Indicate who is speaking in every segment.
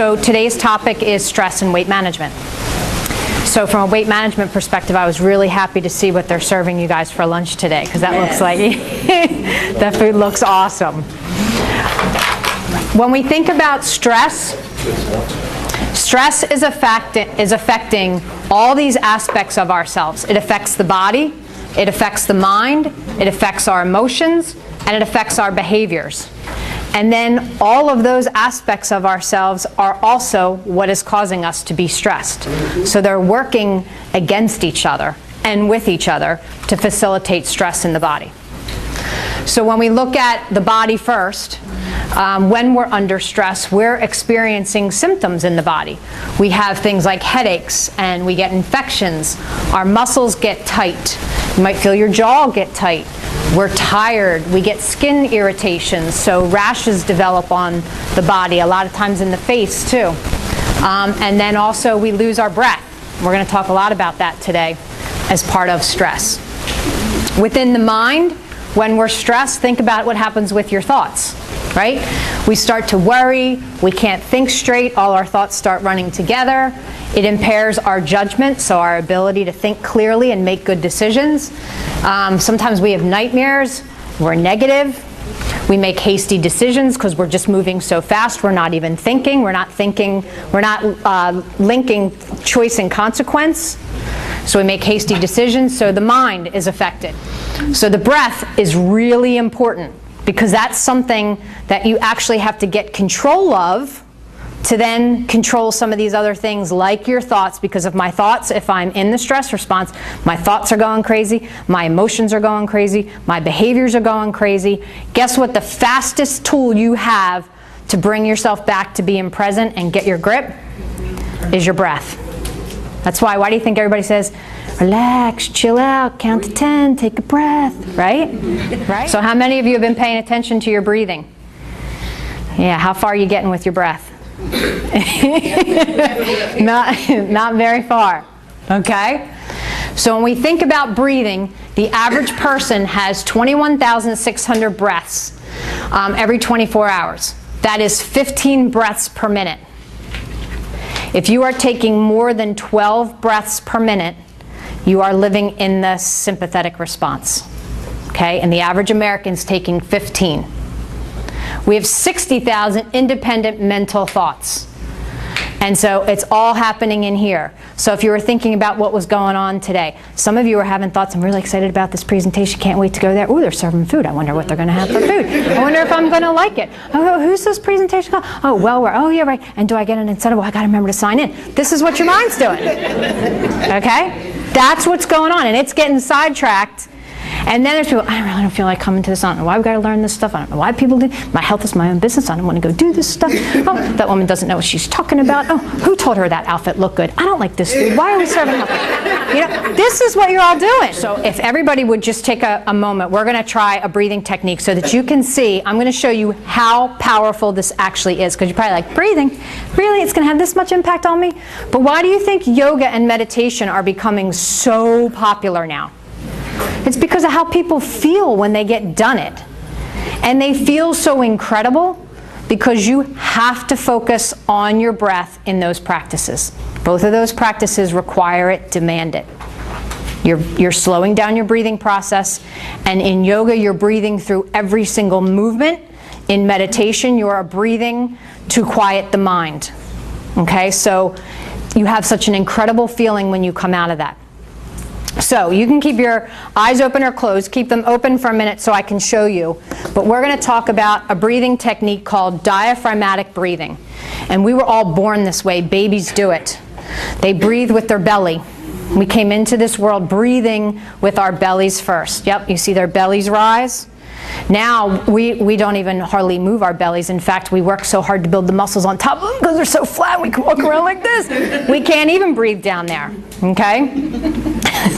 Speaker 1: So today's topic is stress and weight management. So from a weight management perspective, I was really happy to see what they're serving you guys for lunch today, because that looks like, that food looks awesome. When we think about stress, stress is affecting all these aspects of ourselves. It affects the body, it affects the mind, it affects our emotions, and it affects our behaviors. And then all of those aspects of ourselves are also what is causing us to be stressed. So they're working against each other and with each other to facilitate stress in the body. So when we look at the body first, when we're under stress, we're experiencing symptoms in the body. We have things like headaches, and we get infections. Our muscles get tight. You might feel your jaw get tight. We're tired. We get skin irritations, so rashes develop on the body, a lot of times in the face too. And then also we lose our breath. We're going to talk a lot about that today as part of stress. Within the mind, when we're stressed, think about what happens with your thoughts, right? We start to worry, we can't think straight, all our thoughts start running together. It impairs our judgment, so our ability to think clearly and make good decisions. Sometimes we have nightmares, we're negative, we make hasty decisions because we're just moving so fast, we're not even thinking, we're not linking choice and consequence. So we make hasty decisions, so the mind is affected. So the breath is really important, because that's something that you actually have to get control of to then control some of these other things like your thoughts, because of my thoughts, if I'm in the stress response, my thoughts are going crazy, my emotions are going crazy, my behaviors are going crazy. Guess what the fastest tool you have to bring yourself back to being present and get your grip is your breath. That's why do you think everybody says, relax, chill out, count to 10, take a breath, right? Right? So how many of you have been paying attention to your breathing? Yeah, how far are you getting with your breath? Not very far, okay? So when we think about breathing, the average person has 21,600 breaths every 24 hours. That is 15 breaths per minute. If you are taking more than 12 breaths per minute, you are living in the sympathetic response, okay? And the average American's taking 15. We have 60,000 independent mental thoughts. And so it's all happening in here. So if you were thinking about what was going on today, some of you are having thoughts, I'm really excited about this presentation, can't wait to go there. Oh, they're serving food. I wonder what they're going to have for food. I wonder if I'm going to like it. Oh, who's this presentation called? Oh, well, oh, yeah, right. And do I get an incentive? Well, I got to remember to sign in. This is what your mind's doing. Okay? That's what's going on, and it's getting sidetracked. And then there's people, I really don't feel like coming to this. I don't know why we've got to learn this stuff. I don't know why people do. My health is my own business. I don't want to go do this stuff. Oh, that woman doesn't know what she's talking about. Oh, who told her that outfit looked good? I don't like this food. Why are we serving healthy? You know, this is what you're all doing. So if everybody would just take a moment, we're going to try a breathing technique so that you can see. I'm going to show you how powerful this actually is, because you're probably like, breathing? Really? It's going to have this much impact on me? But why do you think yoga and meditation are becoming so popular now? It's because of how people feel when they get done it. And they feel so incredible because you have to focus on your breath in those practices. Both of those practices require it, demand it. You're slowing down your breathing process, and in yoga you're breathing through every single movement. In meditation you are breathing to quiet the mind. Okay, so you have such an incredible feeling when you come out of that. So you can keep your eyes open or closed. Keep them open for a minute so I can show you. But we're going to talk about a breathing technique called diaphragmatic breathing. And we were all born this way. Babies do it. They breathe with their belly. We came into this world breathing with our bellies first. Yep, you see their bellies rise. Now we don't even hardly move our bellies. In fact, we work so hard to build the muscles on top of them because they're so flat we can walk around like this. We can't even breathe down there, okay?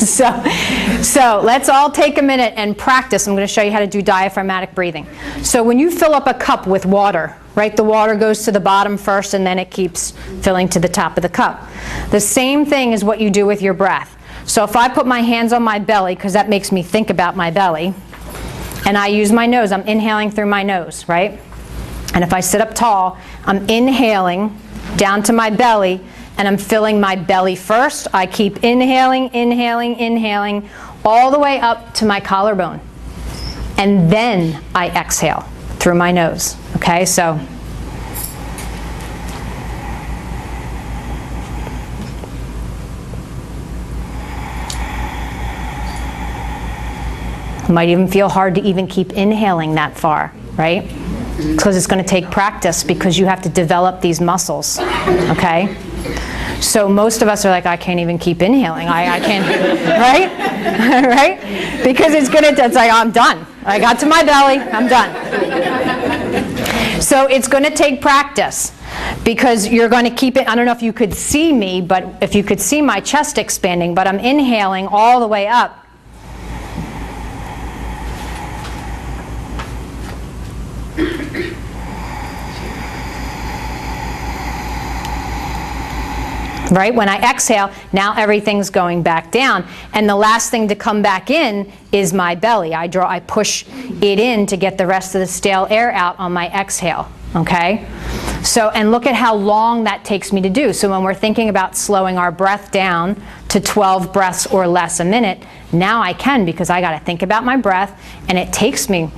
Speaker 1: So let's all take a minute and practice. I'm going to show you how to do diaphragmatic breathing. So when you fill up a cup with water, right, the water goes to the bottom first and then it keeps filling to the top of the cup. The same thing is what you do with your breath. So if I put my hands on my belly, because that makes me think about my belly, and I use my nose, I'm inhaling through my nose, right? And if I sit up tall, I'm inhaling down to my belly, and I'm filling my belly first. I keep inhaling, inhaling, inhaling, all the way up to my collarbone. And then I exhale through my nose. Okay, so it might even feel hard to even keep inhaling that far, right? Because it's going to take practice, because you have to develop these muscles, okay? So most of us are like, I can't even keep inhaling. I can't, right? Right? Because it's like, I'm done. I got to my belly, I'm done. So it's going to take practice, because you're going to keep it. I don't know if you could see me, but if you could see my chest expanding, but I'm inhaling all the way up. Right? When I exhale, now everything's going back down. And the last thing to come back in is my belly. I push it in to get the rest of the stale air out on my exhale. Okay? So, and look at how long that takes me to do. So when we're thinking about slowing our breath down to 12 breaths or less a minute, now I can, because I got to think about my breath, and it takes me,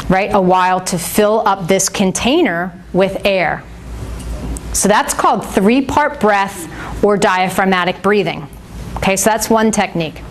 Speaker 1: right, a while to fill up this container with air. So that's called 3-part breath or diaphragmatic breathing. Okay, so that's one technique.